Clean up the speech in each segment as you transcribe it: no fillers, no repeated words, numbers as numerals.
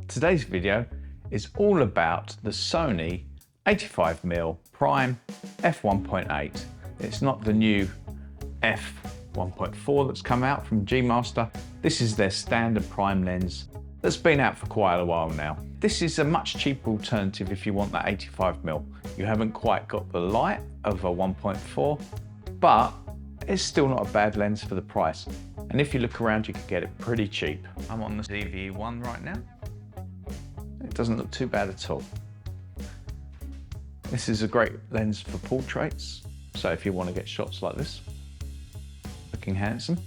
Today's video is all about the Sony 85mm prime f1.8. It's not the new f1.4 that's come out from G Master. This is their standard prime lens that's been out for quite a while now. This is a much cheaper alternative if you want that 85mm. You haven't quite got the light of a 1.4, but it's still not a bad lens for the price. And if you look around, you can get it pretty cheap. I'm on the ZV-1 right now. It doesn't look too bad at all. This is a great lens for portraits. So if you want to get shots like this, looking handsome,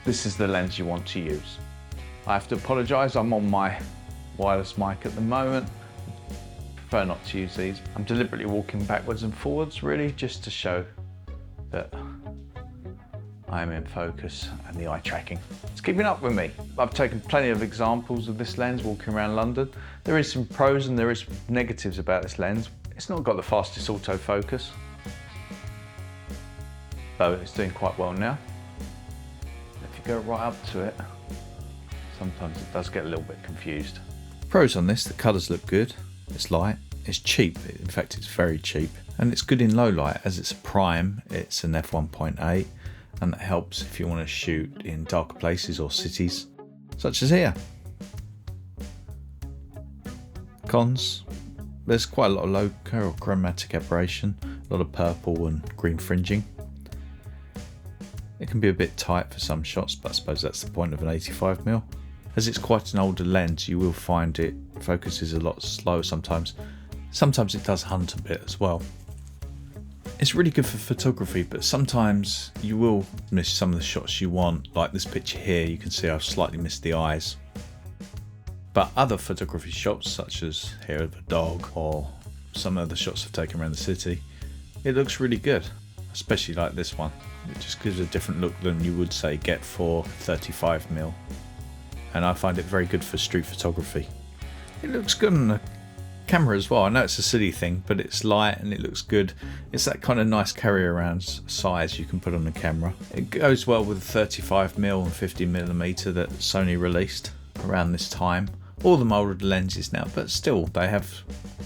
this is the lens you want to use. I have to apologise, I'm on my wireless mic at the moment. Prefer not to use these. I'm deliberately walking backwards and forwards really just to show that I am in focus and the eye tracking. It's keeping up with me. I've taken plenty of examples of this lens walking around London. There is some pros and there is negatives about this lens. It's not got the fastest autofocus, though it's doing quite well now. If you go right up to it, sometimes it does get a little bit confused. Pros on this, the colours look good, it's light, it's cheap, in fact it's very cheap, and it's good in low light as it's a prime, it's an f1.8, and that helps if you want to shoot in darker places or cities, such as here. Cons, there's quite a lot of low or chromatic aberration, a lot of purple and green fringing. It can be a bit tight for some shots, but I suppose that's the point of an 85mm. As it's quite an older lens, you will find it focuses a lot slower sometimes. Sometimes it does hunt a bit as well. It's really good for photography, but sometimes you will miss some of the shots you want. Like this picture here, you can see I've slightly missed the eyes. But other photography shots, such as here of a dog or some of the shots I've taken around the city, it looks really good, especially like this one. It just gives a different look than you would say get for 35mm. And I find it very good for street photography. It looks good on the camera as well. I know it's a silly thing, but it's light and it looks good. It's that kind of nice carry around size you can put on the camera. It goes well with the 35mm and 50mm that Sony released around this time. All the older lenses now, but still they have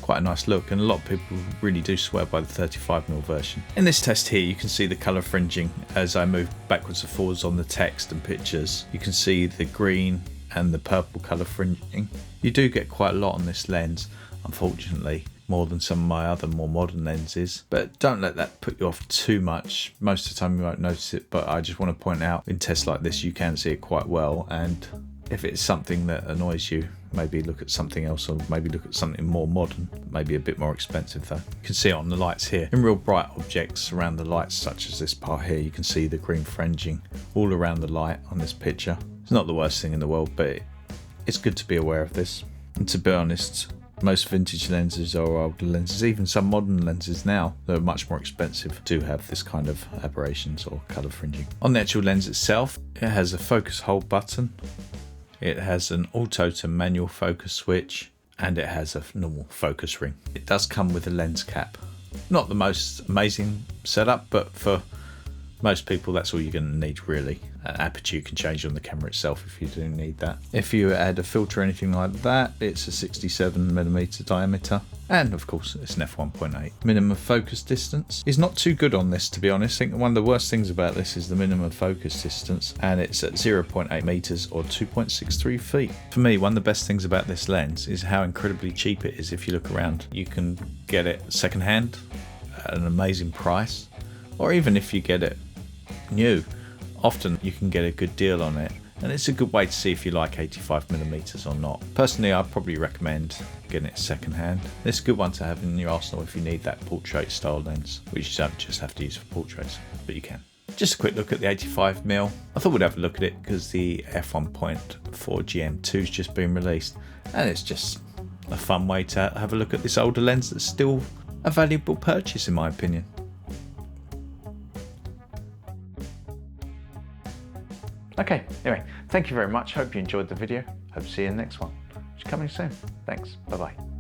quite a nice look, and a lot of people really do swear by the 35mm version. In this test here, you can see the colour fringing as I move backwards and forwards on the text and pictures. You can see the green and the purple colour fringing. You do get quite a lot on this lens, unfortunately, more than some of my other more modern lenses, but don't let that put you off too much. Most of the time you won't notice it, but I just want to point out in tests like this you can see it quite well, and if it's something that annoys you, maybe look at something else, or maybe look at something more modern, maybe a bit more expensive though. You can see it on the lights here. In real bright objects around the lights, such as this part here, you can see the green fringing all around the light on this picture. It's not the worst thing in the world, but it's good to be aware of this. And to be honest, most vintage lenses or older lenses, even some modern lenses now that are much more expensive, do have this kind of aberrations or colour fringing. On the actual lens itself, it has a focus hold button. It has an auto to manual focus switch, and it has a normal focus ring. It does come with a lens cap. Not the most amazing setup, but for most people that's all you're going to need really. An aperture you can change on the camera itself if you do need that. If you add a filter or anything like that, it's a 67mm diameter, and of course it's an f1.8. Minimum focus distance is not too good on this, to be honest. I think one of the worst things about this is the minimum focus distance, and it's at 0.8 meters or 2.63 feet. For me, one of the best things about this lens is how incredibly cheap it is. If you look around, you can get it secondhand at an amazing price, or even if you get it new, often you can get a good deal on it, and it's a good way to see if you like 85mm or not. Personally, I'd probably recommend getting it second hand. It's a good one to have in your arsenal if you need that portrait style lens, which you don't just have to use for portraits, but you can. Just a quick look at the 85mm. I thought we'd have a look at it because the f1.4 GM2 has just been released, and it's just a fun way to have a look at this older lens that's still a valuable purchase in my opinion. Okay, anyway, thank you very much. Hope you enjoyed the video. Hope to see you in the next one, which is coming soon. Thanks, bye bye.